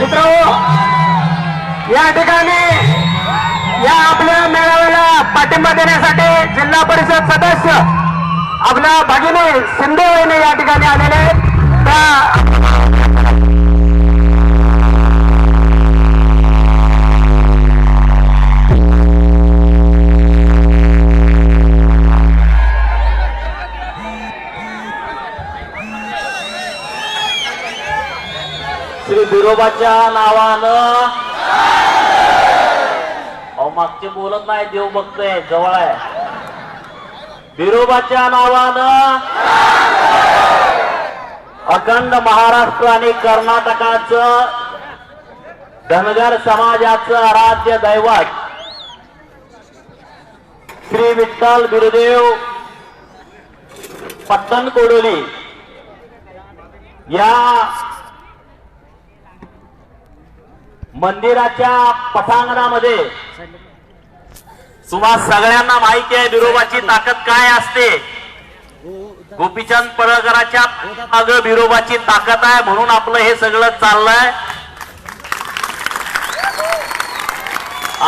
मित्रांनो, या ठिकाणी या आपल्या मेळाव्याला पाठिंबा देण्यासाठी जिल्हा परिषद सदस्य आपल्या भगिनी शिंदे या ठिकाणी आलेले आहेत. श्री बिरोबाच्या नावानं मागचे बोलत नाही, देव बघतोय, जवळ आहे. बिरोबाच्या नावानं अखंड महाराष्ट्र आणि कर्नाटकाचं धनगर समाजाचं आराध्य दैवत श्री विठ्ठल बिरुदेव पट्टणकोडोली या मंदिराच्या पटांगणामध्ये तुम्हा सगळ्यांना माहिती आहे बिरोबाची ताकद काय असते. गोपीचंद पडळकरांच्या मागे बिरोबाची ताकद आहे, म्हणून आपलं हे सगळं चाललंय.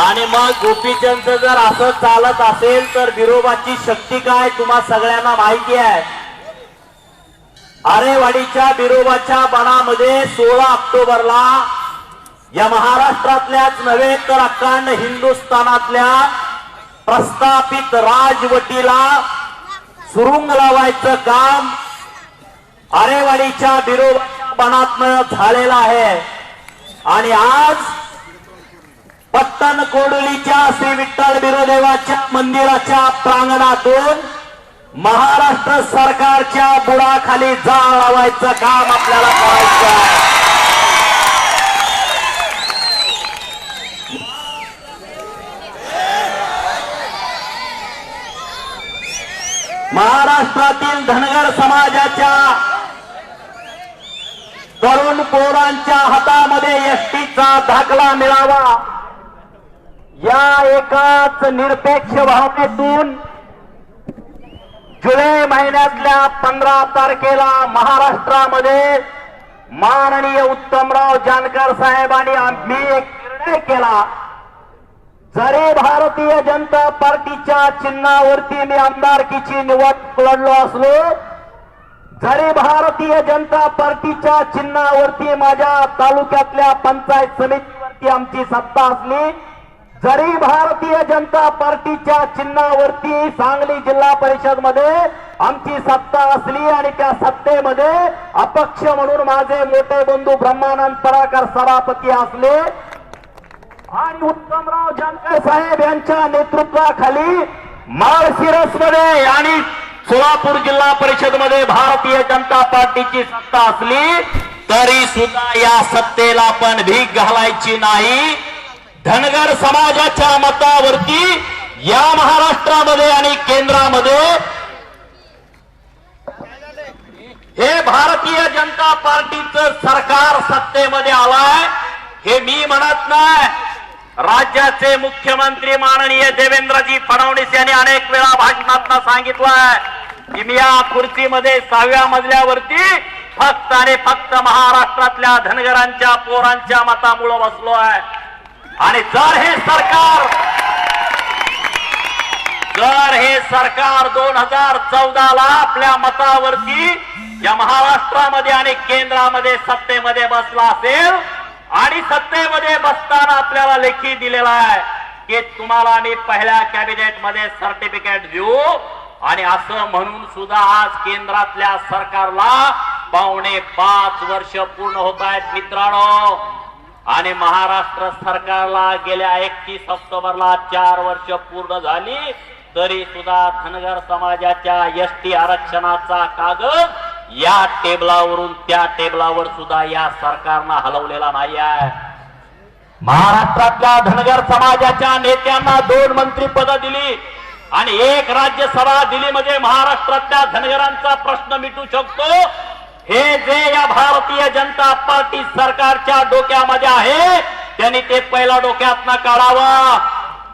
आणि मग गोपीचंद जर असं चालत असेल तर बिरोबाची शक्ती काय तुम्हा सगळ्यांना माहिती आहे. आरेवाडीच्या बिरोबाच्या बनामध्ये 16 ऑक्टोबरला या महाराष्ट्रातल्याच नव्हे तर अखंड हिंदुस्थानातल्या प्रस्थापित राजवटीला सुरुंग लावायचं काम आरेवाडीच्या बिरोबाच्या बनातनं झालेलं आहे. आणि आज पट्टणकोडोलीच्या श्री विठ्ठल बिरोदेवाच्या मंदिराच्या प्रांगणातून महाराष्ट्र सरकारच्या बुडाखाली जाळ लावायचं काम आपल्याला करायचं आहे. महाराष्ट्रातील धनगर समाजाच्या तरुण पोरांच्या हातामध्ये एसटीचा दाखला मिळावा या एकाच निरपेक्ष भावनेतून जुलै महिन्यातल्या 15 तारखेला महाराष्ट्रामध्ये माननीय उत्तमराव जानकर साहेबांनी आम्ही एक निर्णय केला. जरी भारतीय जनता पार्टीच्या चिन्हावरती मी आमदारकीची निवडणूक लढलो असलो, जरी भारतीय जनता पार्टीच्या चिन्हावरती माझ्या तालुक्यातल्या पंचायत समितीवरती आमची सत्ता असली, जरी भारतीय जनता पार्टीच्या चिन्हावरती सांगली जिल्हा परिषद मध्ये आमची सत्ता असली आणि त्या सत्तेमध्ये अपक्ष म्हणून माझे मोठे बंधू ब्रह्मानंद पराकर सभापती असले आणि उत्तमराव जानकर साहेब यांच्या नेतृत्वाखाली माळशिरसमध्ये आणि सोलापूर जिल्हा परिषद मध्ये भारतीय जनता पार्टीची सत्ता असली, तरी सुद्धा या सत्तेला पण भीक घालायची नाही. धनगर समाजाच्या मतावरती या महाराष्ट्रामध्ये आणि केंद्रामध्ये हे भारतीय जनता पार्टीचं सरकार सत्तेमध्ये आलाय. हे मी म्हणत नाही, राज्याचे मुख्यमंत्री माननीय देवेंद्रजी फडणवीस यांनी अनेक वेळा भाषणात सांगितलंय की मी या खुर्चीमध्ये 6व्या मजल्यावरती फक्त आणि फक्त महाराष्ट्रातल्या धनगरांच्या पोरांच्या मतामुळे बसलो आहे. आणि जर हे सरकार 2014ला आपल्या मतावरती या महाराष्ट्रामध्ये आणि केंद्रामध्ये सत्तेमध्ये बसला असेल आणि सत्तेमध्ये बसताना आपल्याला लेखी दिलेला आहे की तुम्हाला आम्ही पहिल्या कॅबिनेट मध्ये सर्टिफिकेट देऊ, आणि असं म्हणून सुद्धा आज केंद्रातल्या सरकारला 5.25 वर्ष पूर्ण होत आहेत मित्रांनो. आणि महाराष्ट्र सरकारला गेल्या 31 ऑक्टोबरला 4 वर्ष पूर्ण झाली, तरी सुद्धा धनगर समाजाच्या एसटी आरक्षणाचा कागद या टेबलावरून त्या टेबलावर सुद्धा या सरकारनं हलवलेला नाही आहे. महाराष्ट्रातल्या धनगर समाजाच्या नेत्यांना 2 मंत्रिपद दिली आणि 1 राज्यसभा दिली म्हणजे महाराष्ट्रातल्या धनगरांचा प्रश्न मिटू शकतो. हे जे या भारतीय जनता पार्टी सरकारच्या डोक्यामध्ये आहे त्यांनी ते पहिला डोक्यातनं काढावं.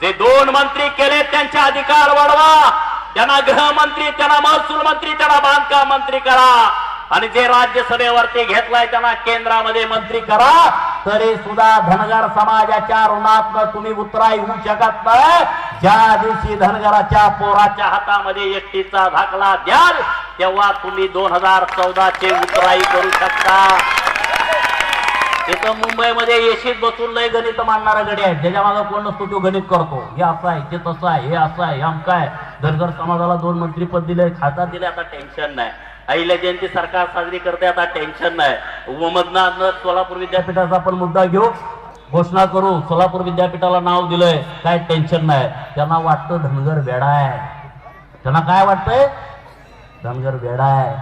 जे 2 मंत्री केले त्यांचे अधिकार वाढवा, त्यांना गृहमंत्री, त्यांना महसूल मंत्री, त्यांना बांधकाम मंत्री करा, आणि जे राज्यसभेवरती घेतलाय त्यांना केंद्रामध्ये मंत्री करा. तरी सुद्धा धनगर समाजाच्या ऋणात तुम्ही उतराई होऊ शकत नाही. ज्या दिवशी धनगराच्या पोराच्या हातामध्ये एकटीचा दाखला द्याल तेव्हा तुम्ही 2014चे उतराई करू शकता. इथं मुंबईमध्ये एशीत बसून लय गणित मांडणारा गडी आहे, ज्याच्या मागे कोण नसतो तो गणित करतो. हे असं आहे, ते तसं आहे, हे असं आहे, हे काय. धनगर समाजाला 2 मंत्रीपद दिले, खासदार दिले, आता टेन्शन नाही. अहिल्या जयंती सरकार साजरी करते, आता टेन्शन नाही. मधनं सोलापूर विद्यापीठाचा आपण मुद्दा घेऊ, घोषणा करू, सोलापूर विद्यापीठाला नाव दिलंय, काय टेन्शन नाही. त्यांना वाटतं धनगर वेडा आहे. त्यांना काय वाटतंय? धनगर वेडा आहे.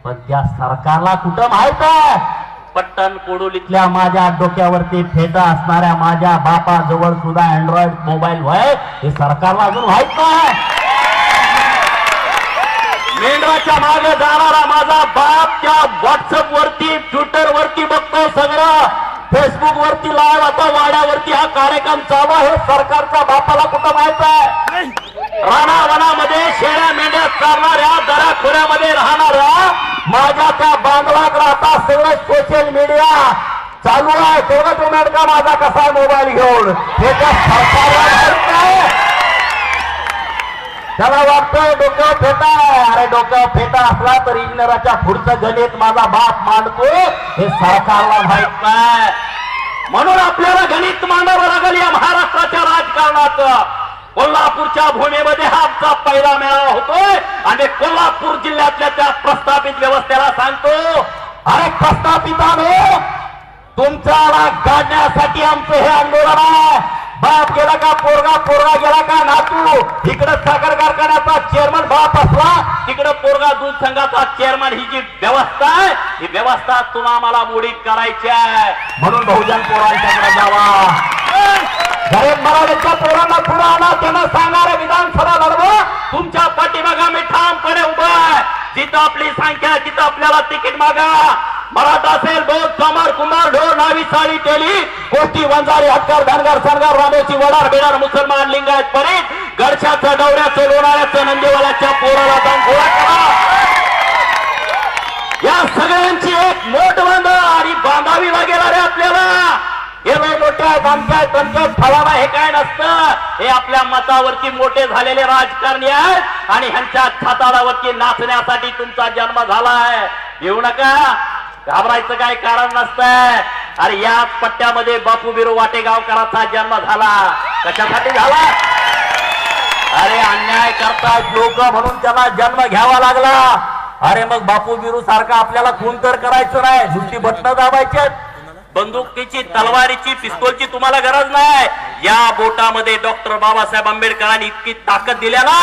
पण त्या सरकारला कुठं माहित आहे? पट्टण कोडोलीतल्या माझ्या डोक्यावरती फेटा असणाऱ्या माझ्या बापाजवळ सुद्धा अँड्रॉइड मोबाईल व्हाय हे सरकारला अजून माहित नाही. मेंढराच्या मागे जाणारा माझा बाप त्या व्हॉट्सअप वरती, ट्विटर वरती बघतोय सगळं, फेसबुक वरती लाईव्ह, आता वाड्यावरती हा कार्यक्रम चालू आहे. सरकारच्या बापाला कुठं माहित आहे? रानावनामध्ये शेळ्या मेंढ्या चालणाऱ्या, दराखोऱ्यामध्ये राहणाऱ्या माझ्या त्या बांधवाकडे आता सगळं सोशल मीडिया चालू आहे. तेव्हा तो मेंढका माझा कसा मोबाईल घेऊन, हे त्या सरकारला माहित नाही. त्याला वाटतं डोक्यावर फेटा आहे. अरे डोक्यावर फेटा असला तर इंजिनियराच्या पुढचं गणित माझा बाप मांडतो, हे सरकारला माहित नाही. म्हणून आपल्याला गणित मांडावं लागेल या महाराष्ट्राच्या राजकारणात. कोल्हापूरच्या भूमीमध्ये हा आमचा पहिला मेळावा होतोय आणि कोल्हापूर जिल्ह्यातल्या त्या प्रस्थापित व्यवस्थेला सांगतो, अरे प्रस्थापितांनो, तुमचा राग काढण्यासाठी आमचं हे आंदोलन आहे. बाप गेला का पोरगा, पोरगा गेला का नातू. इकडे साखर कारखान्याचा चेअरमन बाप असला, तिकडे पोरगा दूध संघाचा चेअरमन. ही जी व्यवस्था आहे, ही व्यवस्था तुम्हाला आम्हाला मोडीत करायची आहे. म्हणून बहुजन पोरांच्याकडे जावा, गरीब मराठीच्या पोरांना पुढे आणा, त्यांना सांगणारे विधानसभा लढवा. तुमच्या पाठीमागा मी ठामपणे उभा आहे. जिथं आपली संख्या, तिथं आपल्याला तिकीट मागा. मराठा असेल, बौद्ध, कमर, कुंभार, ढोर, नावी, साळी, टेली, कोटी, वंजारी, हक्कर, धनगर, सरगार, रामोशी, वडार, बेडार, मुसलमान, लिंगायत, परीत, गडशाचं, डवऱ्याचं, लोणाऱ्याचं, नंदीवाल्याच्या पोराला गोळा करा. या सगळ्यांची एक मोठबंद आणि बांधावी लागेल. अरे आपल्याला हे मोठ्या धमक्या तमक्या फळावा हे काय नसतं. हे आपल्या मतावरती मोठे झालेले राजकारणी आहेत आणि ह्यांच्या छताडावरती नाचण्यासाठी तुमचा जन्म झालाय. येऊ नका, घाबरायचं काय कारण नसतंय. अरे याच पट्ट्यामध्ये बापू बिरू वाटेगावकरांचा जन्म झाला. कशासाठी झाला? अरे अन्याय करतात लोक म्हणून त्याला जन्म घ्यावा लागला. अरे मग बापू बिरू सारखा आपल्याला खून तर करायचं नाही, नुसती बटणं दाबायची. बंदुकीची, तलवारीची, पिस्तोलची तुम्हाला गरज नाही. या बोटामध्ये डॉक्टर बाबासाहेब आंबेडकरांनी इतकी ताकद दिल्या ना,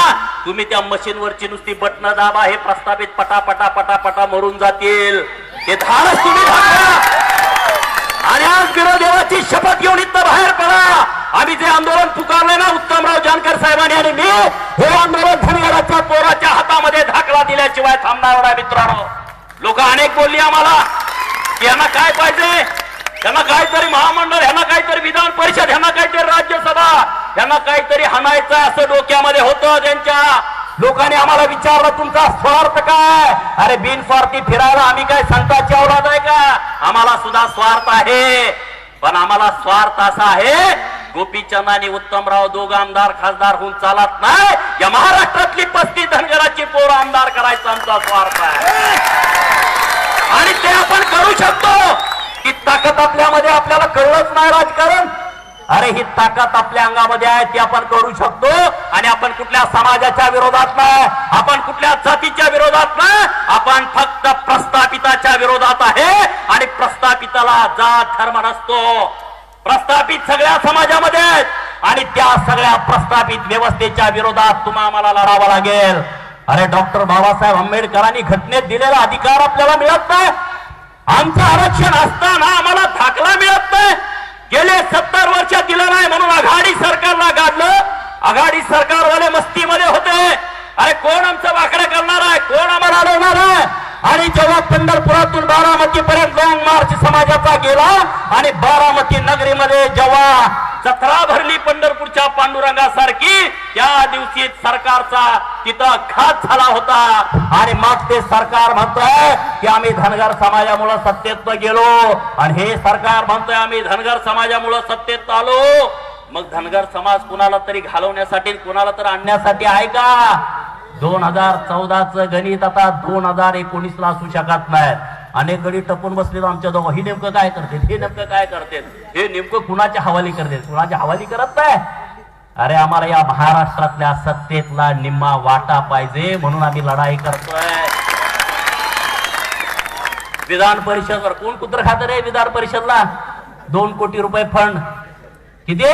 तुम्ही त्या मशीनवरची नुसती बटणं दाबा, हे प्रस्थापित पटापटा पटापटा मरून जातील. हे धाडस तुम्ही धाडा आणि आज बिरोदेवाची शपथ घेऊन इथं बाहेर पडा. आम्ही जे आंदोलन पुकारले ना उत्तमराव जानकर साहेबांनी आणि मी, हे आंदोलन धनगराच्या पोराच्या हातामध्ये दाखला दिल्याशिवाय थांबणार नाही. मित्रांनो, लोक अनेक बोलली आम्हाला की यांना काय पाहिजे, यांना काहीतरी महामंडळ, यांना काहीतरी विधान परिषद, यांना काहीतरी राज्यसभा, यांना काहीतरी हाणायचं असं डोक्यामध्ये होतं त्यांच्या. लोकांनी आम्हाला विचारलं तुमचा स्वार्थ काय? अरे बिनस्वार्थी फिरायला आम्ही काय संतांची औलाद आहे का? आम्हाला सुद्धा स्वार्थ आहे, पण आम्हाला स्वार्थ असा आहे, गोपीचंद आणि उत्तमराव दोघं आमदार खासदार होऊन चालत नाही. या महाराष्ट्रातली 35 धनगराची पोरं आमदार करायचा आमचा स्वार्थ आहे आणि ते आपण करू शकतो. ही ताकद आपल्यामध्ये, आपल्याला कळलंच नाही राजकारण. अरे ही ताकद आपल्या अंगामध्ये आहे, ती आपण करू शकतो. आणि आपण कुठल्या समाजाच्या विरोधात नाही, आपण कुठल्या जातीच्या विरोधात नाही, आपण फक्त प्रस्थापिताच्या विरोधात आहे. आणि प्रस्थापिताला जात धर्म नसतो. प्रस्थापित सगळ्या समाजामध्ये आहेत आणि त्या सगळ्या प्रस्थापित व्यवस्थेच्या विरोधात तुम्हाला आम्हाला लढावं लागेल. अरे डॉक्टर बाबासाहेब आंबेडकरांनी घटनेत दिलेला अधिकार आपल्याला मिळत नाही. आमचं आरक्षण असताना आम्हाला दाखला मिळत नाही. गेले 70 वर्ष दिलं नाही म्हणून आघाडी सरकारला गाडलं. आघाडी सरकारवाले मस्तीमध्ये होते. अरे कोण आमचं वाकडं करणार आहे, कोण आम्हाला अडवणार आहे? आणि जेव्हा पंढरपुरातून बारामती बारामतीपर्यंत लॉंग मार्च समाजाचा गेला आणि बारामती नगरीमध्ये जेव्हा जत्रा भरली पंढरपूरच्या पांडुरंगासारखी, त्या दिवशी सरकारचा तिथं घात झाला होता. आणि मग ते सरकार म्हणतोय की आम्ही धनगर समाजामुळे सत्तेत गेलो, आणि हे सरकार म्हणतोय आम्ही धनगर समाजामुळे सत्तेत आलो. मग धनगर समाज कुणाला तरी घालवण्यासाठी, कुणाला तर आणण्यासाठी आहे का? 2014चं गणित आता 2019ला असू शकत नाही. अनेक गडी टपून बसलेलो आमच्या दोघं. ही नेमकं काय करते, हे नेमकं काय करते, हे नेमकं कुणाच्या हवाली करते, कुणाच्या हवाली करत नाही. अरे आम्हाला या महाराष्ट्रातल्या सत्तेतला निम्मा वाटा पाहिजे, म्हणून आम्ही लढाई करतोय. विधान परिषदवर कोण कुत्र खात रे? विधान परिषदला 2 कोटी रुपये फंड. किती?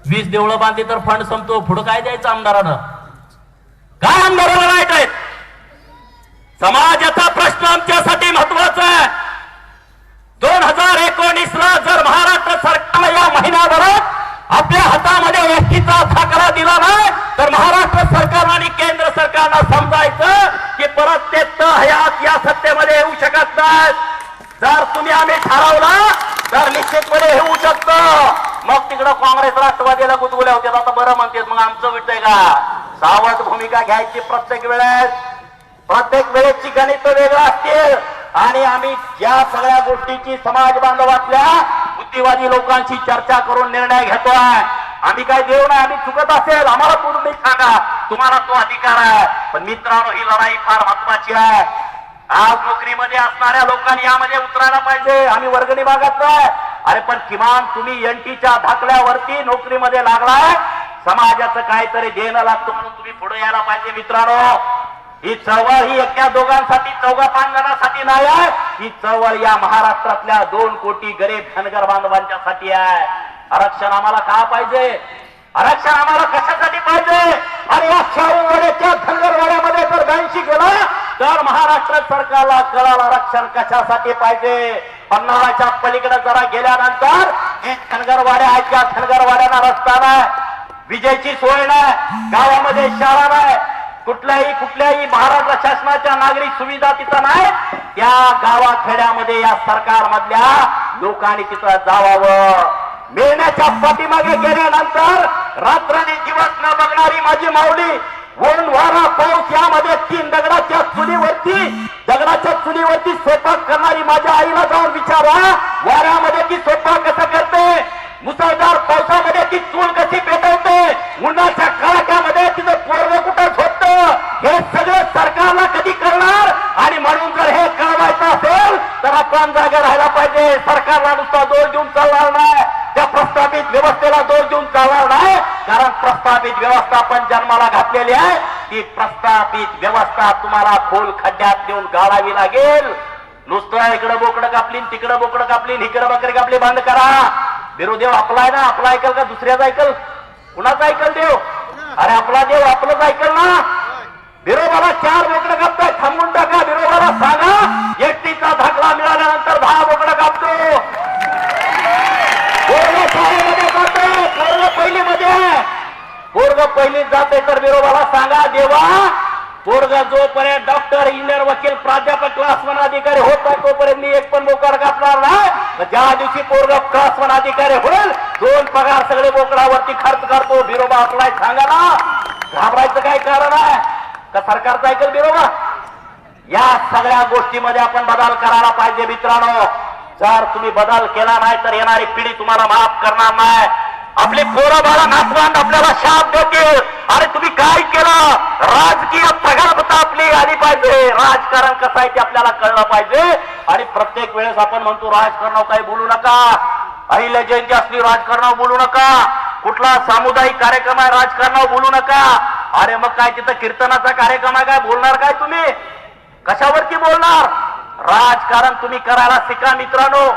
20 देवळं बांधली तर फंड संपतो. पुढं काय द्यायचं आमदारानं? काय आमदाराला राईट आहेत? समाजाचा प्रश्न आमच्यासाठी महत्वाचा आहे. 2019ला जर महाराष्ट्र सरकारला या महिन्याभरात आपल्या हातामध्ये एसटीचा दाखला दिला नाही, तर महाराष्ट्र सरकार आणि केंद्र सरकारनं समजायचं की परत ते हयात या सत्तेमध्ये येऊ शकत नाही. जर तुम्ही आम्ही ठरवला तर निश्चितपणे होऊ शकतं. मग तिकडं काँग्रेस राष्ट्रवादीला गुदगुल्या होत्या, आता बरं म्हणते मग आमचं विटतंय का? सावध भूमिका घ्यायची प्रत्येक वेळेची गणित वेगळं असतील. आणि आम्ही या सगळ्या गोष्टीची समाज बांधवातल्या बुद्धिवादी लोकांशी चर्चा करून निर्णय घेतोय. आम्ही काय देऊ नाही, आम्ही चुकत असेल आम्हाला तुम्ही सांगा, तुम्हाला तो अधिकार आहे. पण मित्रांनो, ही लढाई फार महत्वाची आहे. आज नोकरीमध्ये असणाऱ्या लोकांनी यामध्ये उतरायला पाहिजे. आम्ही वर्गणी मागत नाही, अरे पण किमान तुम्ही एनटीच्या धाकल्यावरती नोकरीमध्ये लागलाय, समाजाचं काहीतरी देणं लागतं म्हणून तुम्ही पुढे यायला पाहिजे. मित्रांनो, ही चळवळ ही एका दोघांसाठी, 4-5 जणांसाठी नाही आहे. ही चळवळ या महाराष्ट्रातल्या 2 कोटी गरीब धनगर बांधवांच्यासाठी आहे. आरक्षण आम्हाला का पाहिजे? आरक्षण आम्हाला कशासाठी पाहिजे? आणि या शाहूवाड्याच्या धनगरवाड्यामध्ये जर 82 गेला तर महाराष्ट्र सरकारला कळालं आरक्षण कशासाठी पाहिजे. पन्हाळाच्या पलीकडे जरा गेल्यानंतर एक धनगरवाड्या आहेत, त्या धनगरवाड्यांना रस्ता नाही, विजेची सोय नाही, गावामध्ये शाळा नाही, कुठल्याही महाराष्ट्र शासनाच्या नागरिक सुविधा तिथं नाही. त्या गावाखेड्यामध्ये या सरकारमधल्या लोकांनी तिथं जावावं. मेहण्याच्या पाठीमागे गेल्यानंतर रात्रने दिवस न बघणारी माझी माऊली, ऊन वारा पाऊस यामध्ये 3 दगडाच्या चुलीवरती स्वयंपाक करणारी माझ्या आईला जाऊन विचारा, वाऱ्यामध्ये ती स्वयंपाक कसं करते, मुसळधार पावसामध्ये ती चूल कशी पेटवते, उन्हाच्या कडाक्यामध्ये तिथं पोरगं कुठं झोपतं, हे सगळं सरकारला कधी करणार? आणि म्हणून जर हे कळवायचं असेल तर आपण जागा राहायला पाहिजे. सरकारला नुसता दोष देऊन चालणार नाही, त्या प्रस्थापित व्यवस्थेला दोष देऊन चालणार नाही. कारण प्रस्थापित व्यवस्था आपण जन्माला घातलेली आहे, ती प्रस्थापित व्यवस्था तुम्हाला खोल खड्ड्यात देऊन गाळावी लागेल. नुसतं इकडं बोकडं कापलीन, तिकडं बोकडं कापलीन, इकडं बकरी कापली बंद करा. बिरोदेव आपलाय ना, आपला ऐकल का दुसऱ्याच ऐकल? कुणाचं ऐकल देव? अरे आपला देव आपलंच ऐकल ना. बिरोबाला 4 बोकडं कापताय, थांबून टाका. बिरोबाला सांगा एसटीचा दाखला मिळाल्यानंतर 10 बोकडं कापतो. पोरग पहिलीच जाते तर बिरोबाला सांगा, देवा पोरग जोपर्यंत डॉक्टर, इंजिनियर, वकील, प्राध्यापक, क्लास 1 अधिकारी होत आहे तोपर्यंत मी एक पण बोकड कापणार नाही. ज्या दिवशी पोरग क्लास 1 अधिकारी होईल, 2 पगार सगळे बोकडावरती खर्च करतो. बिरोबा आपला सांगा ना. घाबरायचं काय कारण आहे का? सरकारचं ऐकल बिरोबा? या सगळ्या गोष्टीमध्ये आपण बदल करायला पाहिजे. मित्रांनो, जर तुम्ही बदल केला नाही तर येणारी पिढी तुम्हाला माफ करणार नाही. आपली पोरं बाळा नातवंड आपल्याला शाप देतील, अरे तुम्ही काय केलं. राजकीय प्रगल्भता आपली आली पाहिजे. राजकारण कसं आहे ते आपल्याला कळलं पाहिजे. आणि प्रत्येक वेळेस आपण म्हणतो राजकारणावर काही बोलू नका, अहिल्या जयंती असली राजकारणावर बोलू नका, कुठला सामुदायिक कार्यक्रम आहे राजकारणावर बोलू नका. अरे मग काय तिथं कीर्तनाचा कार्यक्रम आहे, काय बोलणार काय तुम्ही? कशावरती बोलणार? राजकारण तुम्ही करायला शिका. मित्रांनो,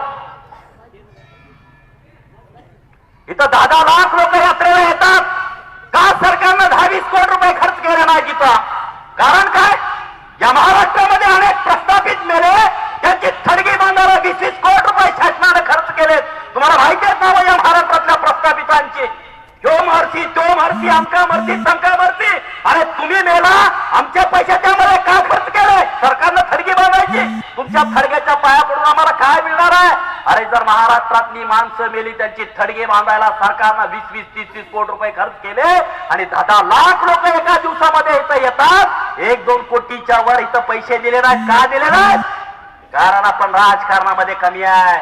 इथं 10 लाख लोक यात्रेला येतात. का सरकारनं 20 कोटी रुपये खर्च केले नाही तिथं? कारण काय? या महाराष्ट्रामध्ये अनेक प्रस्थापित मेले, त्यांची थडगी बांधायला 20 कोटी रुपये शासनाने खर्च केलेत. तुम्हाला माहिती आहे ना या महाराष्ट्रातल्या प्रस्थापितांची? जो मरती तो मरती, आमका मरती तमका मरती. अरे तुम्ही मेला, आमच्या पैसे त्यामध्ये का खर्च केले? सरकारनं थडगी बांधायची. तुमच्या थडग्याच्या पाया पडून आम्हाला काय मिळणार आहे? अरे जर महाराष्ट्रातली माणसं मेली, त्यांची थडगे बांधायला सरकारनं 20-20, 30-30 कोटी रुपये खर्च केले आणि 10-10 लाख लोक एका दिवसामध्ये इथं येतात, 1-2 कोटीच्या वर इथं पैसे दिले नाहीत. का दिले नाहीत? कारण आपण राजकारणामध्ये कमी आहे.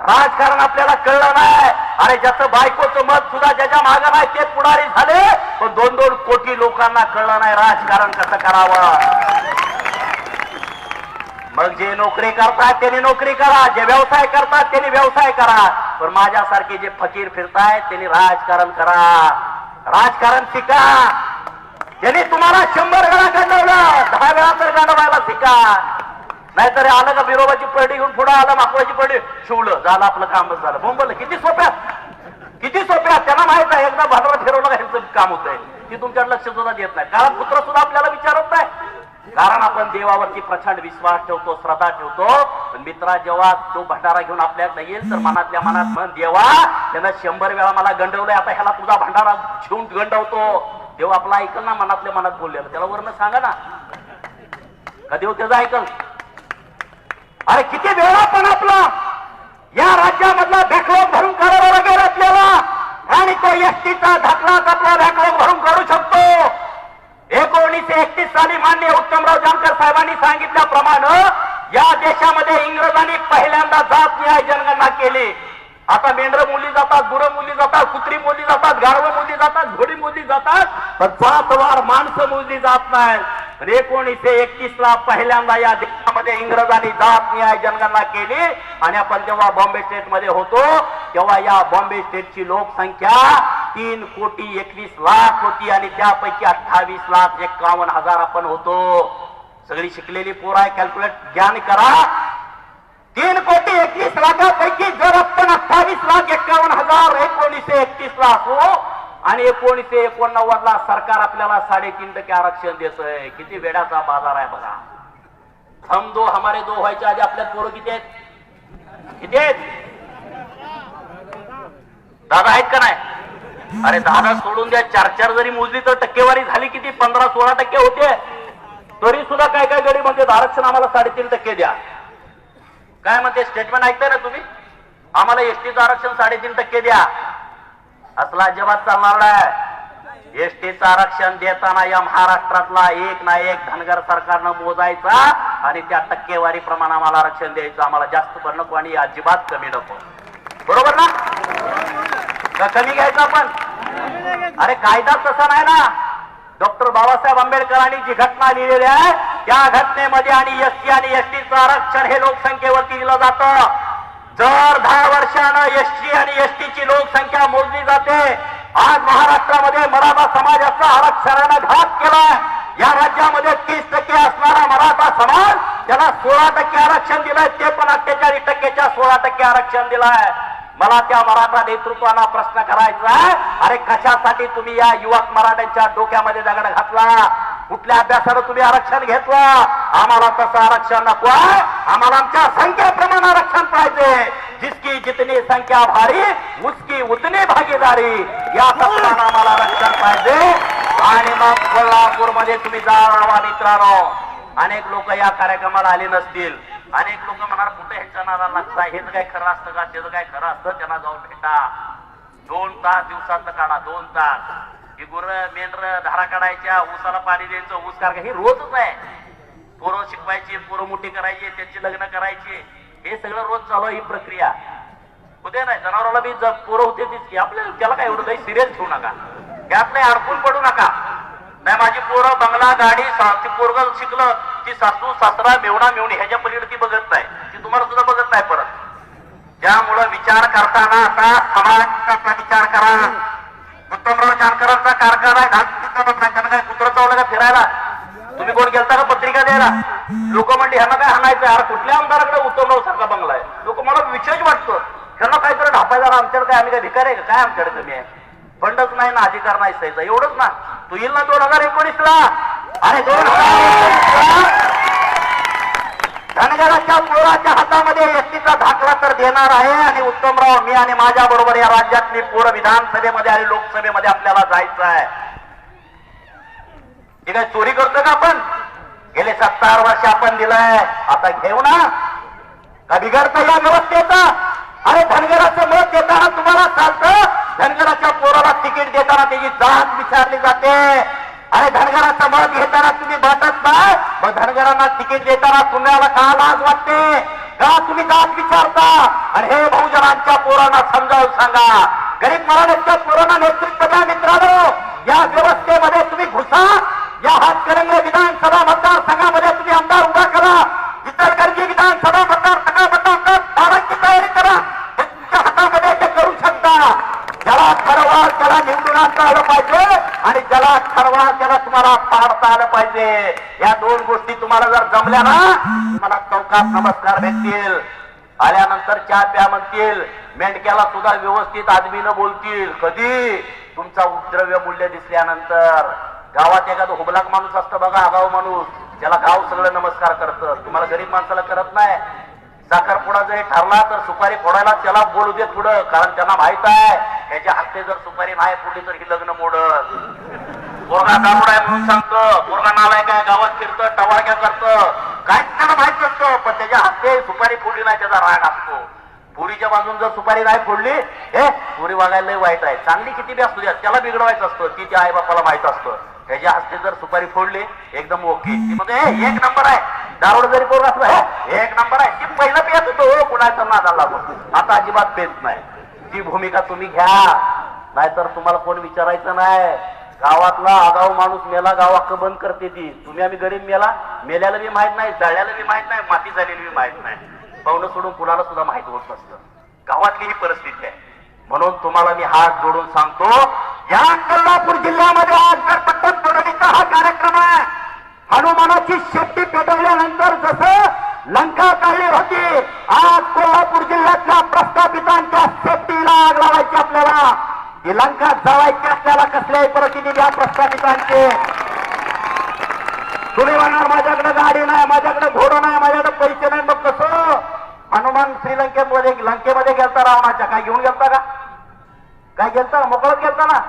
राजकारण आपल्याला कळलं नाही. अरे ज्याचं बायकोचं मत सुद्धा ज्याच्या मागं नाही ते पुढारी झाले, पण 2-2 कोटी लोकांना कळलं नाही राजकारण कसं करावं. मग जे नोकरी करतात त्यांनी नोकरी करा, जे व्यवसाय करतात त्यांनी व्यवसाय करा, पण माझ्यासारखे जे फकीर फिरतायत त्यांनी राजकारण करा, राजकारण शिका. त्यांनी तुम्हाला 100 वेळा गंडवलं, 10 वेळा तर गंडवायला शिका. नाहीतर आलं का बिरोबाची पडडी घेऊन पुढे आलं, माकवाची पडडी शिवलं, झालं आपलं कामच झालं. बोंबलं किती सोप्यात, किती सोप्यात. त्यांना माहित आहे एकदा भांडवल फिरवलं का ह्यांचं काम होतंय, ती तुमच्याकडे लक्ष सुद्धा देत नाही. कारण पुत्र सुद्धा आपल्याला विचारत नाही. कारण आपण देवावरती प्रचंड विश्वास ठेवतो, श्रद्धा ठेवतो. पण मित्रा, जेव्हा तो भंडारा घेऊन आपल्याकडे येईल तर मनातल्या मनात म्हण, देवा त्यानं 100 वेळा मला गंडवलंय, आता ह्याला तुझा भंडारा घेऊन गंडवतो. देव आपला ऐकल ना, मनातल्या मनात बोललेलं. त्याला वरनं सांगा ना, कधी हो त्याचं ऐकल. अरे किती वेळा पण आपला या राज्यामधला बॅकलॉग भरून काढावा लागेल आपल्याला, आणि तो एसटीचा धाकलाच आपला बॅकलॉग भरून काढू शकतो. 1931 साली माननीय उत्तमराव जानकर साहेबांनी सांगितल्याप्रमाणे या देशामध्ये इंग्रजांनी पहिल्यांदा जात न्याय जनगणना केली. आता मेंढर मोजली जातात, गुरं मोजली जातात, कुत्री मोजली जातात, गाढवं मोजली जातात, घोडी मोजली जातात, पण जातवार माणसं मोजली जात नाहीत. 1931 ला पहिल्यांदा या देशामध्ये इंग्रजांनी जात न्याय जनगणना केली. आणि आपण जेव्हा बॉम्बे स्टेट मध्ये होतो तेव्हा या बॉम्बे स्टेटची लोकसंख्या 3,21,00,000 होती आणि त्यापैकी 28,51,000 आपण होतो. सगळी शिकलेली पोरं आहे, कॅल्क्युलेट ज्ञान करा. 3,21,00,000पैकी जर आपण 28,51,000 1931 ला असो आणि 1989 ला सरकार आपल्याला 3.5% आरक्षण देतंय. किती वेड्याचा बाजार आहे बघा. हम दो हमारे दो व्हायच्या आधी आपल्यात पोरं किती आहेत? किती आहेत? दादा आहेत का नाही? अरे दादा सोडून द्या, 4-4 जरी मोजली तर टक्केवारी झाली किती? 15-16% होते. तरी सुद्धा काय काय गडी म्हणते आरक्षण आम्हाला 3.5% द्या. काय म्हणते स्टेटमेंट ऐकताय ना तुम्ही? आम्हाला एसटीचं आरक्षण 3.5% द्या. असला अजिबात चालणार नाही. एसटीचं आरक्षण देताना या महाराष्ट्रातला एक ना एक धनगर सरकारनं मोजायचा आणि त्या टक्केवारी प्रमाणे आम्हाला आरक्षण द्यायचं. आम्हाला जास्त पण नको आणि अजिबात कमी नको. बरोबर ना? का कमी घ्यायचं आपण? अरे कायदा तसा नाही ना. डॉक्टर बाबासाहेब आंबेडकरांनी जी घटना लिहिलेली आहे त्या घटनेमध्ये आणि एसटी आणि एसटीचं आरक्षण हे लोकसंख्येवरती दिलं जातं. जर 10 वर्षानं एसटी आणि एसटीची लोकसंख्या मोजली जाते. आज महाराष्ट्रामध्ये मराठा समाजाचा आरक्षणानं घात केलाय. या राज्यामध्ये 30% असणारा मराठा समाज त्याला 16% आरक्षण दिलंय. ते पण 48%च्या 16% आरक्षण दिलंय. मला त्या मराठा नेतृत्वाला प्रश्न करायचा आहे, अरे कशासाठी तुम्ही या युवक मराठ्यांच्या डोक्यामध्ये दगड घातला? कुठल्या अभ्यासानं तुम्ही आरक्षण घेतलं? आम्हाला तसं आरक्षण नको आहे. आम्हाला आमच्या संख्येप्रमाणे आरक्षण पाहिजे. जिसकी जितनी संख्या भारी उसकी उतनी भागीदारी, या तत्वानं आम्हाला आरक्षण पाहिजे. आणि मग कोल्हापूरमध्ये तुम्ही जावा मित्रांनो. अनेक लोक या कार्यक्रमाला आले नसतील. अनेक लोक म्हणणार कुठे ह्यांच्या नादाला लागता, हेच काय खरं असतं का, त्याचं काय खरं असतं? त्यांना जाऊन भेटा. 2 तास दिवसात काढा, 2 तास. ही गुरं मेंढर धारा काढायच्या, ऊसाला पाणी द्यायचं, ऊस कारखा हे रोजच आहे. पोरं शिकवायची, पोरं मोठी करायची, त्यांची लग्न करायची, हे सगळं रोज चालू आहे ही प्रक्रिया. होते नाही जनावराला बी पोरं होते तीच की. आपल्याला त्याला काय एवढं काही सिरियस ठेवू नका, त्यात नाही अडकून पडू नका. नाही माझी पोरं बंगला गाडी पोरग शिकलं, ती सासू सासरा मेवणा मेवणी ह्याच्या पलीकडे ती बघत नाही, ती तुम्हाला सुद्धा बघत नाही परत. त्यामुळं विचार करताना आता समाजाचा विचार करा. उत्तमराव जानकरांचा कारखाना आहे, काय कुत्र चावलं का फिरायला? तुम्ही कोण गेलता का पत्रिका द्यायला? लोक म्हणले ह्यांना काय हाणायचं? अरे कुठल्या आमदाराकडे उत्तमराव सारखा बंगला आहे? लोक मला विशेष वाटतं ह्यांना काहीतरी ढापायला. आमच्याकडे काय, आम्ही काय भिकार आहे का काय? आमच्याकडे कमी आहे, फंडच नाही ना, अधिकार नाही सायचा, एवढंच ना. तू येईल ना 2019 ला? अरे 2019 धनगराच्या पोराच्या हातामध्ये एसटीचा दाखला तर देणार आहे. आणि उत्तमराव, मी आणि माझ्या बरोबर या राज्यातली पोरं विधानसभेमध्ये आणि लोकसभेमध्ये आपल्याला जायचं आहे. हे काय चोरी करतो का आपण? गेले 70 वर्ष आपण दिलंय, आता घेऊ ना. का बिघडतं या व्यवस्थेचा? अरे धनगराचं मत देताना तुम्हाला चालतं, धनगराच्या पोराला तिकीट देताना त्याची जात विचारली जाते. अरे धनगराचं मत घेताना तुम्ही वाटत नाही, मग धनगरांना तिकीट देताना तुम्हाला का लाज वाटते? का तुम्ही जात विचारता? आणि हे बहुजनांच्या पोरांना समजावून सांगा, गरीब मराठ्यांच्या पोरांना नेतृत्व द्या मित्रांनो. या व्यवस्थेमध्ये तुम्ही घुसा. या हातकणंगले विधानसभा मतदारसंघामध्ये तुम्ही आमदार उभा करा. इचलकरंजी विधानसभा मतदारसंघामध्ये बाराची तयारी करा. हे तुमच्या हातामध्ये ते करू शकता. ज्याला ठरवा त्याला निवडून आणता आलं पाहिजे आणि ज्याला ठरवा त्याला तुम्हाला पाडता आलं पाहिजे. या दोन गोष्टी तुम्हाला जर जमल्या ना, तुम्हाला चौकात नमस्कार भेटतील, आल्यानंतर चहा प्या म्हणतील, मेंढक्याला सुद्धा व्यवस्थित आदमीनं बोलतील. कधी? तुमचा उपद्रव्य मूल्य दिसल्यानंतर. गावात एखादं हुबलाक माणूस असतं बघा, आगाव माणूस, त्याला गाव सगळं नमस्कार करतं, तुम्हाला गरीब माणसाला करत नाही. साखरपुडा जरी ठरला तर सुपारी फोडायला त्याला बोलू दे पुढं, कारण त्यांना माहित आहे त्याच्या हस्ते जर सुपारी नाही फोडली तर ही लग्न मोडत. पोरगा दारुड आहे म्हणून सांगतं, पोरगा नालायक आहे, गावात फिरतं, टवाळक्या करतं, काय त्याला माहित नसतं, पण त्याच्या हस्ते सुपारी फोडली नाही त्याचा राग असतो. पुरीच्या बाजून जर सुपारी नाही फोडली, हे पुरी वागायला लय वाईट आहे, चांगली किती बी असू द्या त्याला बिघडवायचं असतं, ती त्या आई बापाला माहित असतं. त्याच्या हस्ते जर सुपारी फोडली एकदम ओके, ती म्हणजे एक नंबर आहे. दारुड जरी पोरगा असलं एक नंबर आहे, ती पहिलं पेत होतो कुणाचा नादाला लागून, आता अजिबात पेत नाही. ती भूमिका तुम्ही घ्या, नाहीतर तुम्हाला कोण विचारायचं नाही. गावातला आगाऊ माणूस मेला गावाक बंद करते ती. तुम्ही आम्ही गरीब मेल्याला बी माहित नाही, जळल्याला बी माहित नाही, माती झालेली बी माहित नाही, पाहुणं सोडून कुणाला सुद्धा माहित होत नसतं. गावातली ही परिस्थिती आहे. म्हणून तुम्हाला मी हात जोडून सांगतो, या कोल्हापूर जिल्ह्यामध्ये आज गणपती सोडवणीचा हा कार्यक्रम आहे. हनुमानाची शेपटी पेटवल्यानंतर जसं लंका काढली होती, आज कोल्हापूर जिल्ह्यातल्या प्रस्थापितांच्या शेपटीला आग लावायची आपल्याला. ही लंका जळायची असल्याला कसल्याही परिस्थितीत या प्रस्थापितांचे. तुम्ही म्हणणार माझ्याकडे गाडी नाही, माझ्याकडे घोडं नाही, माझ्याकडे पैसे नाही, मग कसं? हनुमान श्रीलंकेमध्ये लंकेमध्ये गेलता रावणाच्या, काय घेऊन गेलता का? काय गेलता? मोकळत गेलता ना.